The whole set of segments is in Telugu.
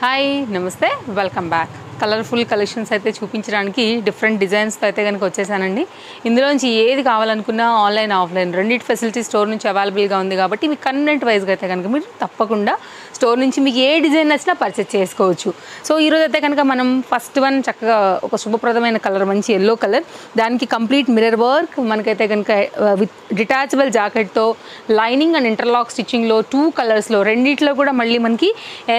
హాయ్ నమస్తే వెల్కమ్ బ్యాక్ కలర్ఫుల్ కలెక్షన్స్ అయితే చూపించడానికి డిఫరెంట్ డిజైన్స్తో అయితే కనుక వచ్చేసానండి. ఇందులోంచి ఏది కావాలనుకున్నా ఆన్లైన్ ఆఫ్లైన్ రెండింటి ఫెసిలిటీ స్టోర్ నుంచి అవైలబుల్గా ఉంది కాబట్టి మీకు కన్వీనియంట్ వైజ్గా అయితే కనుక మీరు తప్పకుండా స్టోర్ నుంచి మీకు ఏ డిజైన్ నచ్చినా పర్చేస్ చేసుకోవచ్చు. సో ఈరోజు అయితే కనుక మనం ఫస్ట్ వన్ చక్కగా ఒక శుభప్రదమైన కలర్, మంచి ఎల్లో కలర్, దానికి కంప్లీట్ మిర్రర్ వర్క్ మనకైతే కనుక విత్ డిటాచబుల్ జాకెట్తో లైనింగ్ అండ్ ఇంటర్లాక్ స్టిచ్చింగ్లో 2 కలర్స్లో రెండిట్లో కూడా మళ్ళీ మనకి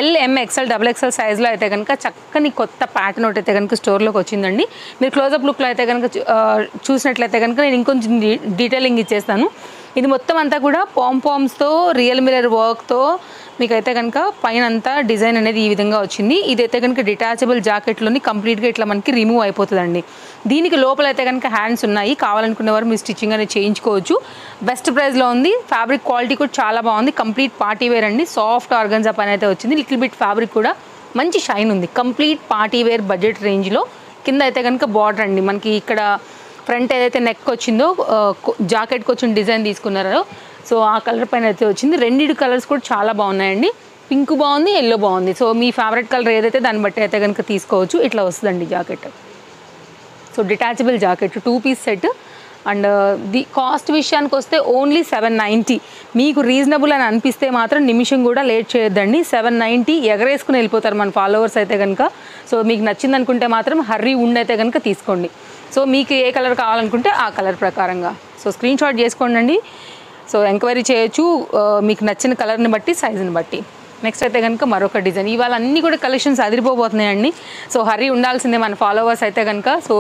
LM XL XXL సైజ్లో అయితే కనుక చక్కని కొత్త ప్యాటర్న్ ఒకటి అయితే కనుక స్టోర్లోకి వచ్చిందండి. మీరు క్లోజప్ లుక్లో అయితే కనుక చూసినట్లయితే కనుక నేను ఇంకొంచెం డీటెయిలింగ్ ఇచ్చేస్తాను. ఇది మొత్తం అంతా కూడా పామ్స్తో రియల్ మిర్రర్ వర్క్తో మీకైతే కనుక పైన అంతా డిజైన్ అనేది ఈ విధంగా వచ్చింది. ఇదైతే కనుక డిటాచబుల్ జాకెట్లోని కంప్లీట్గా ఇట్లా మనకి రిమూవ్ అయిపోతుందండి. దీనికి లోపల అయితే కనుక హ్యాండ్స్ ఉన్నాయి, కావాలనుకునేవారు మీ స్టిచ్చింగ్ అనేది చేయించుకోవచ్చు. బెస్ట్ ప్రైస్లో ఉంది. ఫ్యాబ్రిక్ క్వాలిటీ కూడా చాలా బాగుంది. కంప్లీట్ పార్టీ వేర్ అండి. సాఫ్ట్ ఆర్గన్జా పైన అయితే వచ్చింది. లిటిల్ బిట్ ఫ్యాబ్రిక్ కూడా మంచి షైన్ ఉంది. కంప్లీట్ పార్టీ వేర్ బడ్జెట్ రేంజ్లో. కింద అయితే కనుక బార్డర్ అండి, మనకి ఇక్కడ ఫ్రంట్ ఏదైతే నెక్ వచ్చిందో జాకెట్కి వచ్చిన డిజైన్ తీసుకున్నారో సో ఆ కలర్ పైన అయితే వచ్చింది. రెండిటి కలర్స్ కూడా చాలా బాగున్నాయండి. పింక్ బాగుంది, ఎల్లో బాగుంది. సో మీ ఫేవరెట్ కలర్ ఏదైతే దాన్ని బట్టి అయితే కనుక తీసుకోవచ్చు. ఇట్లా వస్తుందండి jacket. So detachable jacket 2 piece set. And the cost విషయానికి వస్తే ఓన్లీ 790. మీకు రీజనబుల్ అని అనిపిస్తే మాత్రం నిమిషం కూడా లేట్ చేయొద్దండి. 790 ఎగరేసుకుని వెళ్ళిపోతారు మన ఫాలోవర్స్ అయితే కనుక. సో మీకు నచ్చింది అనుకుంటే మాత్రం హర్రీ ఉండైతే కనుక తీసుకోండి. సో మీకు ఏ కలర్ కావాలనుకుంటే ఆ కలర్ ప్రకారంగా సో స్క్రీన్ షాట్ చేసుకోండి. సో ఎంక్వైరీ చేయొచ్చు మీకు నచ్చిన కలర్ని బట్టి, సైజుని బట్టి. నెక్స్ట్ అయితే కనుక మరొక డిజైన్. ఇవాళ అన్నీ కూడా కలెక్షన్స్ అదిరిపోతున్నాయండి. సో హర్రీ ఉండాల్సిందే మన ఫాలోవర్స్ అయితే కనుక. సో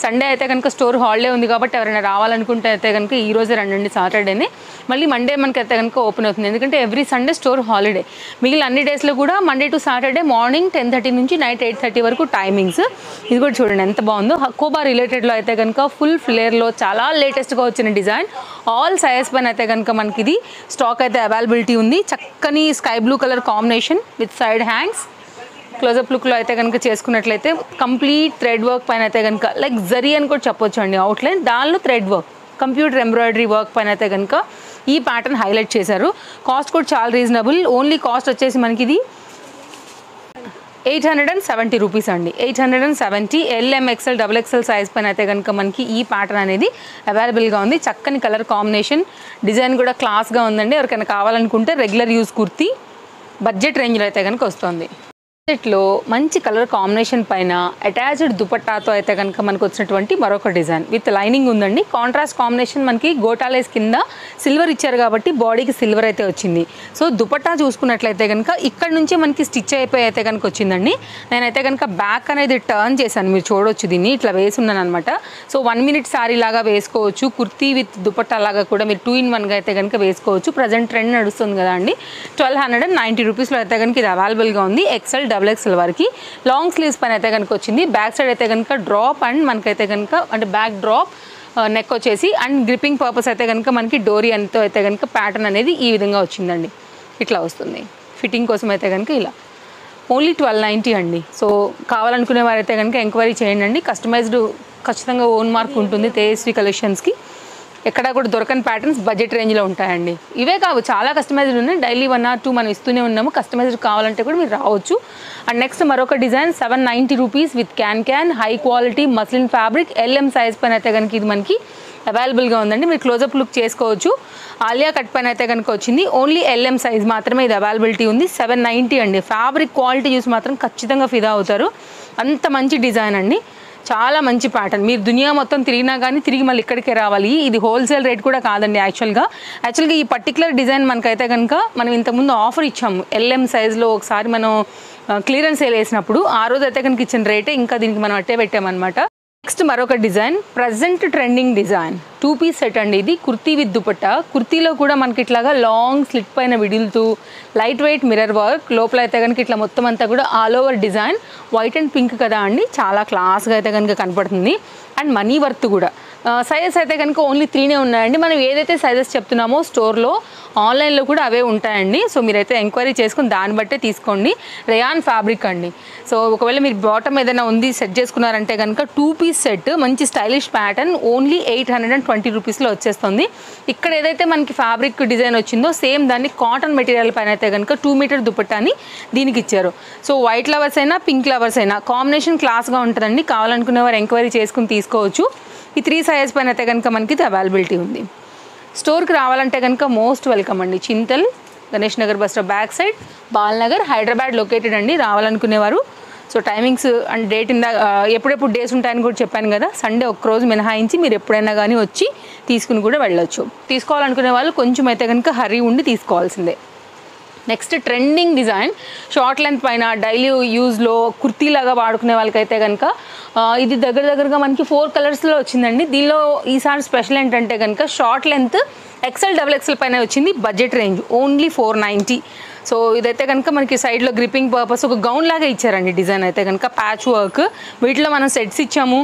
సండే అయితే కనుక స్టోర్ హాలిడే ఉంది కాబట్టి ఎవరైనా రావాలనుకుంటే అయితే కనుక ఈ రోజే రండి, సాటర్డేనే. మళ్ళీ మండే మనకి అయితే కనుక ఓపెన్ అవుతుంది, ఎందుకంటే ఎవ్రీ సండే స్టోర్ హాలిడే. మిగిలిన అన్ని డేస్లో కూడా మండే టు సాటర్డే మార్నింగ్ 10:30 నుంచి నైట్ 8:30 వరకు టైమింగ్స్. ఇది కూడా చూడండి ఎంత బాగుందో. హకోబా రిలేటెడ్లో అయితే కనుక ఫుల్ ఫ్లేర్లో చాలా లేటెస్ట్గా వచ్చిన డిజైన్. ఆల్ సైజ్ పైన అయితే కనుక మనకి ఇది స్టాక్ అయితే అవైలబిలిటీ ఉంది. చక్కని sky blue colour combination with side hands. Close up లుక్లో అయితే కనుక చేసుకున్నట్లయితే కంప్లీట్ థ్రెడ్ వర్క్ పైన అయితే కనుక లైక్ జరీ అని కూడా చెప్పొచ్చు అండి. అవుట్లైన్ దానిలో thread work, computer embroidery work పైన అయితే కనుక ఈ ప్యాటర్న్ హైలైట్ చేశారు. కాస్ట్ కూడా చాలా రీజనబుల్. ఓన్లీ కాస్ట్ వచ్చేసి మనకి ఇది 870 రూపీస్ అండి. 870. LM XL XXL సైజ్ పైన అయితే కనుక మనకి ఈ ప్యాటర్న్ అనేది అవైలబుల్గా ఉంది. చక్కని కలర్ కాంబినేషన్, డిజైన్ కూడా క్లాస్గా ఉందండి. ఎవరికైనా కావాలనుకుంటే రెగ్యులర్ యూజ్ కుర్తీ బడ్జెట్ రేంజ్లో అయితే కనుక వస్తుంది. సెట్లో మంచి కలర్ కాంబినేషన్ పైన అటాచ్డ్ దుపట్టాతో అయితే కనుక మనకు వచ్చినటువంటి మరొక డిజైన్ విత్ లైనింగ్ ఉందండి. కాంట్రాస్ట్ కాంబినేషన్ మనకి గోటాలేస్ కింద సిల్వర్ ఇచ్చారు కాబట్టి బాడీకి సిల్వర్ అయితే వచ్చింది. సో దుపట్టా చూసుకున్నట్లయితే కనుక ఇక్కడ నుంచి మనకి స్టిచ్ అయిపోయి అయితే కనుక వచ్చిందండి. నేనైతే కనుక బ్యాక్ అనేది టర్న్ చేశాను, మీరు చూడవచ్చు. దీన్ని ఇట్లా వేసి ఉన్నాను అనమాట. సో 1 మినిట్ సారీ లాగా వేసుకోవచ్చు. కుర్తీ విత్ దుపట్టా లాగా కూడా మీరు 2 in 1గా అయితే కనుక వేసుకోవచ్చు. ప్రజెంట్ ట్రెండ్ నడుస్తుంది కదా అండి. 1290 రూపీస్లో అయితే కనుక ఇది అవైలబుల్గా ఉంది. XL XXL వరకు. లాంగ్ స్లీవ్స్ పైన అయితే కనుక వచ్చింది. బ్యాక్ సైడ్ అయితే కనుక డ్రాప్ అండ్ మనకైతే కనుక అంటే బ్యాక్ డ్రాప్ నెక్ వచ్చేసి అండ్ గ్రిప్పింగ్ పర్పస్ అయితే కనుక మనకి డోరీ అంతా అయితే కనుక ప్యాటర్న్ అనేది ఈ విధంగా వచ్చిందండి. ఇట్లా వస్తుంది. ఫిట్టింగ్ కోసం అయితే కనుక ఇలా ఓన్లీ 1290 అండి. సో కావాలనుకునే వారైతే కనుక ఎంక్వైరీ చేయండి. కస్టమైజ్డ్ ఖచ్చితంగా ఓన్ మార్క్ ఉంటుంది తేజస్వి కలెక్షన్స్కి. ఎక్కడ కూడా దొరకని ప్యాటర్న్స్ బడ్జెట్ రేంజ్లో ఉంటాయండి. ఇవే కావు, చాలా కస్టమైజ్డ్ ఉన్నాయి. డైలీ 1 or 2 మనం ఇస్తూనే ఉన్నాము. కస్టమైజ్డ్ కావాలంటే కూడా మీరు రావచ్చు. అండ్ నెక్స్ట్ మరొక design 790 rupees with can high quality muslin fabric. LM size పైన అయితే కనుక ఇది మనకి అవైలబుల్గా ఉందండి. మీరు క్లోజప్ లుక్ చేసుకోవచ్చు. ఆలియా కట్ పైన అయితే కనుక వచ్చింది. ఓన్లీ LM సైజ్ మాత్రమే ఇది అవైలబిలిటీ ఉంది. 790 అండి. ఫ్యాబ్రిక్ క్వాలిటీ చూసి మాత్రం ఖచ్చితంగా ఫిదా అవుతారు. అంత మంచి డిజైన్ అండి. చాలా మంచి ప్యాటర్న్. మీరు దునియా మొత్తం తిరిగినా కానీ తిరిగి మళ్ళీ ఇక్కడికే రావాలి. ఇది హోల్సేల్ రేట్ కూడా కాదండి. యాక్చువల్గా ఈ పర్టికులర్ డిజైన్ మనకైతే కనుక మనం ఇంతకుముందు ఆఫర్ ఇచ్చాము. LM సైజ్లో ఒకసారి మనం క్లియరెన్స్ సేల్ వేసినప్పుడు ఆ రోజు అయితే కనుక ఇచ్చిన రేటే ఇంకా దీనికి మనం అట్టే పెట్టామన్నమాట. నెక్స్ట్ మరొక design, present trending design 2 piece set అండి. ఇది కుర్తీ విత్ దుపట్టా. కుర్తీలో కూడా మనకి ఇట్లాగా లాంగ్ స్లిట్ పైన విడులుతూ లైట్ వెయిట్ మిర్రర్ వర్క్. లోపల అయితే కనుక ఇట్లా మొత్తం అంతా కూడా all over design. White and pink కదా అండి, చాలా క్లాస్గా అయితే కనుక కనపడుతుంది. అండ్ మనీ వర్త్ కూడా సైజెస్ అయితే కనుక ఓన్లీ 3నే ఉన్నాయండి. మనం ఏదైతే సైజెస్ చెప్తున్నామో స్టోర్లో ఆన్లైన్లో కూడా అవే ఉంటాయండి. సో మీరైతే ఎంక్వైరీ చేసుకుని దాన్ని బట్టే తీసుకోండి. రేయాన్ ఫ్యాబ్రిక్ అండి. సో ఒకవేళ మీరు బాటమ్ ఏదైనా ఉంది సెట్ చేసుకున్నారంటే కనుక 2 పీస్ సెట్ మంచి స్టైలిష్ ప్యాటర్న్ ఓన్లీ 820 రూపీస్లో వచ్చేస్తుంది. ఇక్కడ ఏదైతే మనకి ఫ్యాబ్రిక్ డిజైన్ వచ్చిందో సేమ్ దాన్ని కాటన్ మెటీరియల్ పైన అయితే కనుక 2 మీటర్ దుపట్టాని దీనికి ఇచ్చారు. సో వైట్ ఫ్లవర్స్ అయినా పింక్ ఫ్లవర్స్ అయినా కాంబినేషన్ క్లాస్గా ఉంటుందండి. కావాలనుకునే వారు ఎంక్వైరీ చేసుకుని తీసుకోవచ్చు. ఈ 3 సైజ్ పైన అయితే కనుక మనకి ఇది అవైలబిలిటీ ఉంది. స్టోర్కి రావాలంటే కనుక మోస్ట్ వెల్కమ్ అండి. Chintal Ganesh Nagar bus stop back side, Balnagar, Hyderabad located అండి. రావాలనుకునేవారు సో టైమింగ్స్ అండ్ డేట్ ఎప్పుడెప్పుడు డేస్ ఉంటాయని కూడా చెప్పాను కదా. సండే ఒక్కరోజు మినహాయించి మీరు ఎప్పుడైనా కానీ వచ్చి తీసుకుని కూడా వెళ్ళొచ్చు. తీసుకోవాలనుకునే వాళ్ళు కొంచెం అయితే కనుక హరీ ఉండి తీసుకోవాల్సిందే. Next trending design short length పైన డైలీ యూజ్లో కుర్తీలాగా వాడుకునే వాళ్ళకైతే కనుక ఇది దగ్గరగా మనకి 4 కలర్స్లో వచ్చిందండి. దీనిలో ఈసారి స్పెషల్ ఏంటంటే కనుక షార్ట్ లెంత్ XL XXL పైన వచ్చింది. Budget range only 490. సో ఇదైతే కనుక మనకి సైడ్లో గ్రిప్పింగ్ పర్పస్ ఒక గౌన్ లాగా ఇచ్చారండి. డిజైన్ అయితే కనుక ప్యాచ్ వర్క్. వీటిలో మనం సెట్స్ ఇచ్చాము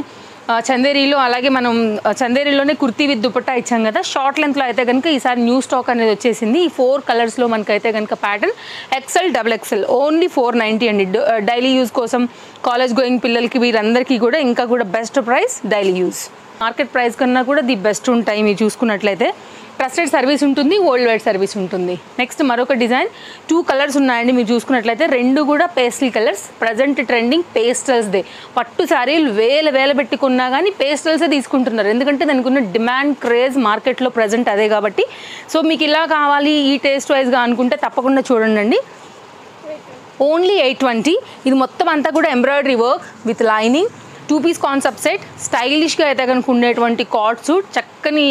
చందేరీలో. అలాగే మనం చందేరీలోనే కుర్తీ విత్ దుపట్టా ఇచ్చాం కదా. షార్ట్ లెంత్లో అయితే కనుక ఈసారి న్యూ స్టాక్ అనేది వచ్చేసింది. ఈ 4 కలర్స్లో మనకైతే కనుక ప్యాటర్న్ XL XXL ఓన్లీ 490 అండి. డైలీ యూజ్ కోసం కాలేజ్ గోయింగ్ పిల్లలకి వీరందరికీ కూడా ఇంకా కూడా best price. Daily use market price కన్నా కూడా ది బెస్ట్ ఉంటాయి. మీరు చూసుకున్నట్లయితే ట్రస్టెడ్ సర్వీస్ ఉంటుంది, వరల్డ్ వైడ్ సర్వీస్ ఉంటుంది. నెక్స్ట్ మరొక డిజైన్ 2 కలర్స్ ఉన్నాయండి. మీరు చూసుకున్నట్లయితే 2 కూడా పేస్టల్ కలర్స్. ప్రజెంట్ ట్రెండింగ్ పేస్టల్స్దే. పట్టు శారీలు వేల పెట్టుకున్నా కానీ పేస్టల్సే తీసుకుంటున్నారు. ఎందుకంటే దానికి ఉన్న డిమాండ్ క్రేజ్ మార్కెట్లో ప్రజెంట్ అదే కాబట్టి. సో మీకు ఇలా కావాలి ఈ టేస్ట్ వైజ్గా అనుకుంటే తప్పకుండా చూడండి. ఓన్లీ 820. ఇది మొత్తం అంతా కూడా embroidery work with lining 2 piece concept set. స్టైలిష్గా అయితే కనుక ఉండేటువంటి కాట్ సూట్ చక్కని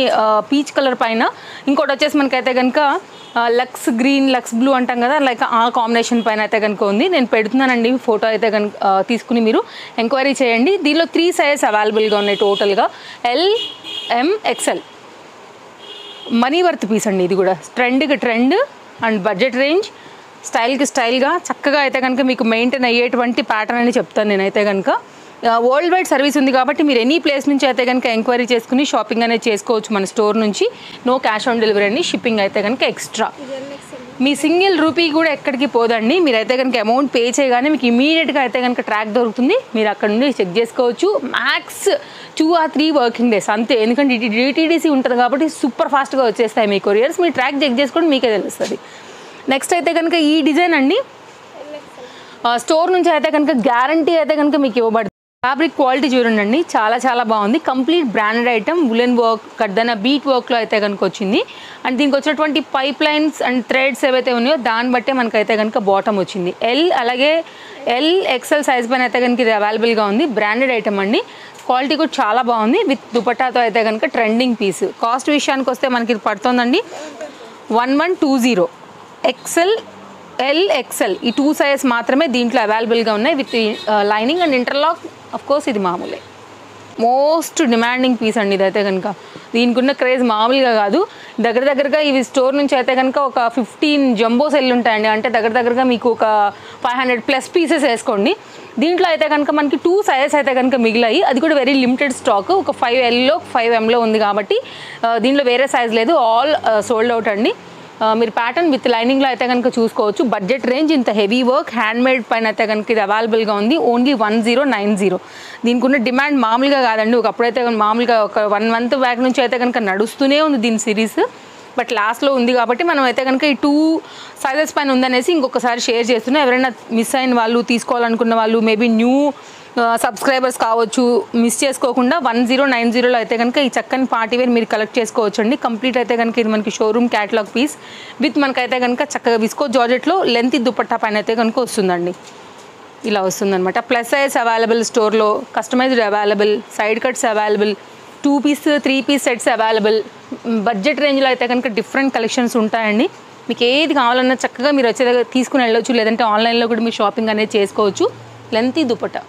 పీచ్ కలర్ పైన. ఇంకోటి వచ్చేసి మనకైతే కనుక లక్స్ గ్రీన్ లక్స్ బ్లూ అంటాం కదా, లైక్ ఆ కాంబినేషన్ పైన అయితే కనుక ఉంది. నేను పెడుతున్నానండి ఫోటో అయితే కనుక తీసుకుని మీరు ఎంక్వైరీ చేయండి. దీనిలో 3 సైజెస్ అవైలబుల్గా ఉన్నాయి టోటల్గా. L, M, XL. Money worth piece అండి. ఇది కూడా ట్రెండ్కి ట్రెండ్ అండ్ బడ్జెట్ రేంజ్, స్టైల్కి స్టైల్గా చక్కగా అయితే కనుక మీకు మెయింటైన్ అయ్యేటువంటి ప్యాటర్న్ అని చెప్తాను నేనైతే కనుక. వరల్డ్ వైడ్ సర్వీస్ ఉంది కాబట్టి మీరు ఎనీ ప్లేస్ నుంచి అయితే కనుక ఎంక్వైరీ చేసుకుని షాపింగ్ అనేది చేసుకోవచ్చు మన స్టోర్ నుంచి. నో క్యాష్ ఆన్ డెలివరీ అండి. షిప్పింగ్ అయితే కనుక ఎక్స్ట్రా. మీ సింగిల్ రూపీ కూడా ఎక్కడికి పోదండి. మీరైతే కనుక అమౌంట్ పే చేయగానే మీకు ఇమీడియట్గా అయితే కనుక ట్రాక్ దొరుకుతుంది. మీరు అక్కడ నుండి చెక్ చేసుకోవచ్చు. మ్యాక్స్ 2 or 3 వర్కింగ్ డేస్ అంతే. ఎందుకంటే DTDC ఉంటుంది కాబట్టి సూపర్ ఫాస్ట్గా వచ్చేస్తాయి మీ కొరియర్స్. మీరు ట్రాక్ చెక్ చేసుకోండి, మీకే తెలుస్తుంది. నెక్స్ట్ అయితే కనుక ఈ డిజైన్ అండి. స్టోర్ నుంచి అయితే కనుక గ్యారంటీ అయితే కనుక మీకు ఇవ్వబడుతుంది. ఫ్యాబ్రిక్ క్వాలిటీ చూడండి, చాలా బాగుంది. Complete branded item. Woollen work కడ్దన బీట్ వర్క్లో అయితే కనుక వచ్చింది. అండ్ దీనికి వచ్చినటువంటి పైప్ లైన్స్ అండ్ థ్రెడ్స్ ఏవైతే ఉన్నాయో దాన్ని బట్టే మనకైతే కనుక బాటమ్ వచ్చింది. అలాగే L, XL సైజ్ పైన అయితే కనుక ఇది అవైలబుల్గా ఉంది. బ్రాండెడ్ ఐటమ్ అండి. క్వాలిటీ కూడా చాలా బాగుంది. విత్ దుపట్టాతో అయితే కనుక ట్రెండింగ్ పీస్. కాస్ట్ విషయానికి వస్తే మనకి ఇది పడుతుందండి 1120. XL, L, XL ఈ 2 సైజెస్ మాత్రమే దీంట్లో అవైలబుల్గా ఉన్నాయి with lining and interlock. Of course ఇది మామూలే. మోస్ట్ డిమాండింగ్ పీస్ అండి ఇదైతే కనుక. దీనికి ఉన్న క్రేజ్ మామూలుగా కాదు. దగ్గరగా ఇవి స్టోర్ నుంచి అయితే కనుక ఒక 15 జంబో సెల్ ఉంటాయండి. అంటే దగ్గరగా మీకు ఒక 500+ పీసెస్ వేసుకోండి. దీంట్లో అయితే కనుక మనకి 2 సైజెస్ అయితే కనుక మిగిలాయి. అది కూడా వెరీ లిమిటెడ్ స్టాక్. ఒక 5Lలో 5Mలో ఉంది కాబట్టి దీంట్లో వేరే సైజ్ లేదు. ఆల్ సోల్డ్ అవుట్ అండి. మీరు ప్యాటర్న్ విత్ లైనింగ్లో అయితే కనుక చూసుకోవచ్చు. బడ్జెట్ రేంజ్ ఇంత హెవీ వర్క్ హ్యాండ్మేడ్ పైన అయితే కనుక ఇది అవైలబుల్గా ఉంది. ఓన్లీ 1090. దీనికి ఉన్న డిమాండ్ మామూలుగా కాదండి. ఒకప్పుడైతే మామూలుగా ఒక 1 month బ్యాక్ నుంచి అయితే కనుక నడుస్తూనే ఉంది దీని సిరీస్. బట్ లాస్ట్లో ఉంది కాబట్టి మనం అయితే కనుక ఈ 2 సైజెస్ పైన ఉందనేసి ఇంకొకసారి షేర్ చేస్తున్నాం. ఎవరైనా మిస్ అయిన వాళ్ళు, తీసుకోవాలనుకున్న వాళ్ళు, మేబీ న్యూ సబ్స్క్రైబర్స్ కావచ్చు, మిస్ చేసుకోకుండా 1090లో అయితే కనుక ఈ చక్కని పార్టీవేర్ మీరు కలెక్ట్ చేసుకోవచ్చు అండి. కంప్లీట్ అయితే కనుక ఇది మనకి షోరూమ్ క్యాటలాగ్ పీస్ విత్ మనకైతే కనుక చక్కగా విస్కో జార్జెట్లో లెంత్ దుపట్టా పైన అయితే కనుక వస్తుందండి. ఇలా వస్తుందన్నమాట. ప్లస్ సైజ్ అవైలబుల్ స్టోర్లో, customised available, side cuts available, 2 piece 3 piece sets available. Budget రేంజ్లో అయితే కనుక డిఫరెంట్ కలెక్షన్స్ ఉంటాయండి. మీకు ఏది కావాలన్నా చక్కగా మీరు వచ్చే దగ్గర తీసుకుని వెళ్ళొచ్చు. లేదంటే ఆన్లైన్లో కూడా మీరు షాపింగ్ అనేది చేసుకోవచ్చు. Length dupatta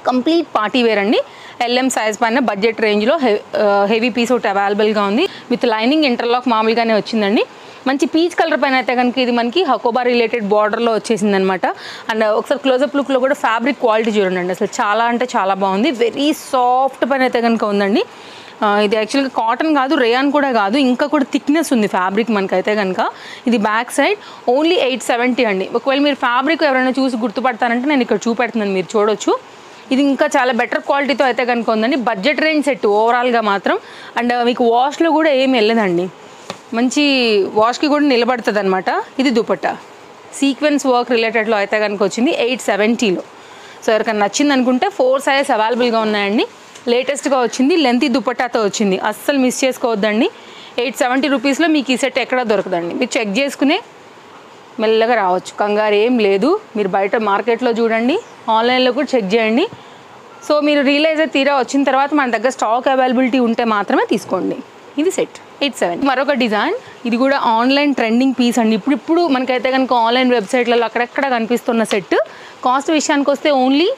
complete party wear అండి. LM సైజ్ పైన బడ్జెట్ రేంజ్లో హెవీ పీస్ ఒకటి అవైలబుల్గా ఉంది. విత్ లైనింగ్ ఇంటర్లాక్ మామూలుగానే వచ్చిందండి. మంచి పీచ్ కలర్ పైన అయితే కనుక ఇది మనకి హకోబా రిలేటెడ్ బార్డర్లో వచ్చేసింది అనమాట. అండ్ ఒకసారి క్లోజప్ లుక్లో కూడా ఫ్యాబ్రిక్ క్వాలిటీ చూడండి. అసలు చాలా అంటే చాలా బాగుంది. వెరీ సాఫ్ట్ పైన అయితే కనుక ఉందండి. ఇది యాక్చువల్గా కాటన్ కాదు, రేయాన్ కూడా కాదు, ఇంకా కూడా థిక్నెస్ ఉంది ఫ్యాబ్రిక్ మనకైతే కనుక. ఇది బ్యాక్ సైడ్ ఓన్లీ 870 అండి. ఒకవేళ మీరు ఫ్యాబ్రిక్ ఎవరైనా చూసి గుర్తుపడతారంటే నేను ఇక్కడ చూపెడుతున్నాను, మీరు చూడొచ్చు. ఇది ఇంకా చాలా బెటర్ క్వాలిటీతో అయితే కనుక ఉందండి. బడ్జెట్ రేంజ్ సెట్ ఓవరాల్గా మాత్రం. అండ్ మీకు వాష్లో కూడా ఏమి వెళ్ళదండి, మంచి వాష్కి కూడా నిలబడుతుంది అనమాట. ఇది దుపట్టా సీక్వెన్స్ వర్క్ రిలేటెడ్లో అయితే కనుక వచ్చింది 870లో. సో ఎవరికైనా నచ్చింది అనుకుంటే 4 సైజెస్ అవైలబుల్గా ఉన్నాయండి. లేటెస్ట్గా వచ్చింది, లెంతీ దుపట్టాతో వచ్చింది, అస్సలు మిస్ చేసుకోవద్దండి. 870 రూపీస్లో మీకు ఈ సెట్ ఎక్కడా దొరకదండి. మీరు చెక్ చేసుకునే మెల్లగా రావచ్చు, కంగారు ఏం లేదు. మీరు బయట మార్కెట్లో చూడండి, ఆన్లైన్లో కూడా చెక్ చేయండి. సో మీరు రియలైజ్ తీరా వచ్చిన తర్వాత మన దగ్గర స్టాక్ అవైలబిలిటీ ఉంటే మాత్రమే తీసుకోండి. ఇది సెట్ 870. మరొక డిజైన్, ఇది కూడా ఆన్లైన్ ట్రెండింగ్ పీస్ అండి. ఇప్పుడు మనకైతే కనుక ఆన్లైన్ వెబ్సైట్లలో అక్కడెక్కడ కనిపిస్తున్న సెట్. కాస్ట్ విషయానికి వస్తే only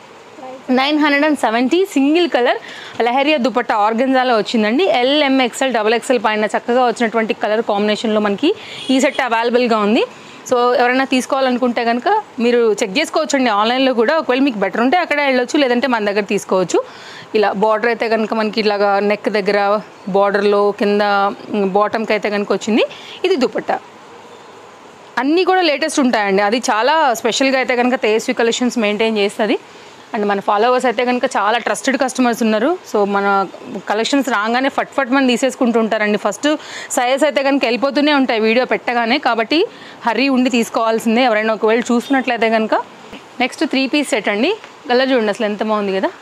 970. Single colour lehariya dupatta ఆర్గెన్జాలో వచ్చిందండి. LMXL XXL పైన చక్కగా వచ్చినటువంటి కలర్ కాంబినేషన్లో మనకి ఈ సెట్ అవైలబుల్గా ఉంది. సో ఎవరైనా తీసుకోవాలనుకుంటే కనుక మీరు చెక్ చేసుకోవచ్చు అండి ఆన్లైన్లో కూడా. ఒకవేళ మీకు బెటర్ ఉంటే అక్కడే వెళ్ళొచ్చు, లేదంటే మన దగ్గర తీసుకోవచ్చు. ఇలా బార్డర్ అయితే కనుక మనకి ఇలాగా నెక్ దగ్గర బార్డర్లో కింద బాటమ్కి అయితే కనుక వచ్చింది. ఇది దుపట్టా అన్నీ కూడా లేటెస్ట్ ఉంటాయండి. అది చాలా స్పెషల్గా అయితే కనుక తేజస్వి కలెక్షన్స్ మెయింటైన్ చేస్తుంది. అండ్ మన ఫాలోవర్స్ అయితే కనుక చాలా ట్రస్టెడ్ కస్టమర్స్ ఉన్నారు. సో మన కలెక్షన్స్ రాగానే ఫట్ మంది తీసేసుకుంటూ ఉంటారండి. ఫస్ట్ సైజ్ అయితే కనుక వెళ్ళిపోతూనే ఉంటాయి వీడియో పెట్టగానే, కాబట్టి హర్రీ ఉండి తీసుకోవాల్సిందే ఎవరైనా ఒకవేళ చూస్తున్నట్లయితే కనుక. నెక్స్ట్ 3 పీస్ సెట్ అండి. కలర్ చూడండి అసలు ఎంత బాగుంది కదా,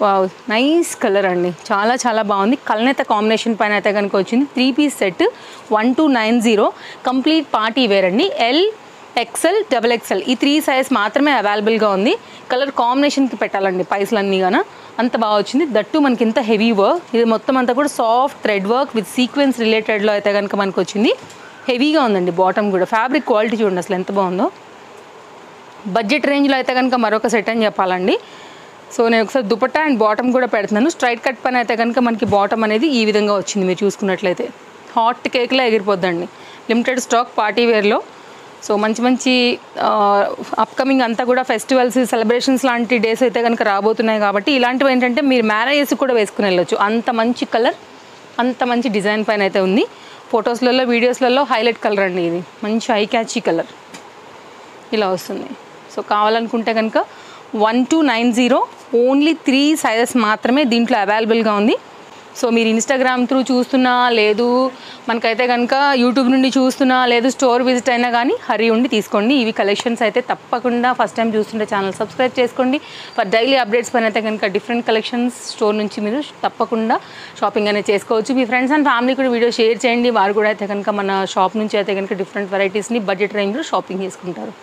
వావ్ నైస్ కలర్ అండి, చాలా చాలా బాగుంది. కలనేత కాంబినేషన్ పైన అయితే కనుక వచ్చింది. 3 piece set 1290, complete party wear అండి. LXL XXL ఈ 3 సైజ్ మాత్రమే అవైలబుల్గా ఉంది. కలర్ కాంబినేషన్కి పెట్టాలండి పైసలన్నీ గాన, అంత బాగా వచ్చింది. దట్టు మనకి ఇంత హెవీ వర్క్, ఇది మొత్తం అంతా కూడా soft thread work with sequence రిలేటెడ్లో అయితే కనుక మనకు వచ్చింది. హెవీగా ఉందండి బాటమ్ కూడా. ఫ్యాబ్రిక్ క్వాలిటీ చూడండి అసలు ఎంత బాగుందో. బడ్జెట్ రేంజ్లో అయితే కనుక మరొక సెట్ అని చెప్పాలండి. సో నేను ఒకసారి దుపట్టా అండ్ బాటమ్ కూడా పెడుతున్నాను. స్ట్రైట్ కట్ పైన అయితే కనుక మనకి బాటమ్ అనేది ఈ విధంగా వచ్చింది. మీరు చూసుకున్నట్లయితే హాట్ కేక్లో ఎగిరిపోద్దండి. లిమిటెడ్ స్టాక్ పార్టీ వేర్లో. సో మంచి అప్కమింగ్ అంతా కూడా ఫెస్టివల్స్ సెలబ్రేషన్స్ లాంటి డేస్ అయితే కనుక రాబోతున్నాయి కాబట్టి ఇలాంటివి ఏంటంటే మీరు మ్యారేజెస్ కూడా వేసుకుని వెళ్ళొచ్చు. అంత మంచి కలర్, అంత మంచి డిజైన్ పైన అయితే ఉంది. ఫొటోస్లలో వీడియోస్లలో హైలైట్ కలర్ అండి. ఇది మంచి ఐ క్యాచీ కలర్ ఇలా వస్తుంది. సో కావాలనుకుంటే కనుక 1290, ఓన్లీ 3 సైజెస్ మాత్రమే దీంట్లో అవైలబుల్గా ఉంది. సో మీరు ఇన్స్టాగ్రామ్ త్రూ చూస్తున్నా, లేదు మనకైతే కనుక యూట్యూబ్ నుండి చూస్తున్నా, లేదు స్టోర్ విజిట్ అయినా కానీ హరీ ఉండి తీసుకోండి. ఇవి కలెక్షన్స్ అయితే తప్పకుండా ఫస్ట్ టైం చూస్తుంటే ఛానల్ సబ్స్క్రైబ్ చేసుకోండి. ఫర్ డైలీ అప్డేట్స్ పైన అయితే కనుక డిఫరెంట్ కలెక్షన్స్ స్టోర్ నుంచి మీరు తప్పకుండా షాపింగ్ అనేది చేసుకోవచ్చు. మీ ఫ్రెండ్స్ అండ్ ఫ్యామిలీ కూడా వీడియో షేర్ చేయండి. వారు కూడా అయితే కనుక మన షాప్ నుంచి అయితే కనుక డిఫరెంట్ వెరైటీస్ని బడ్జెట్ రేంజ్లో షాపింగ్ చేసుకుంటారు.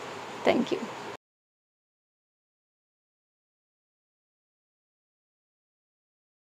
Thank you.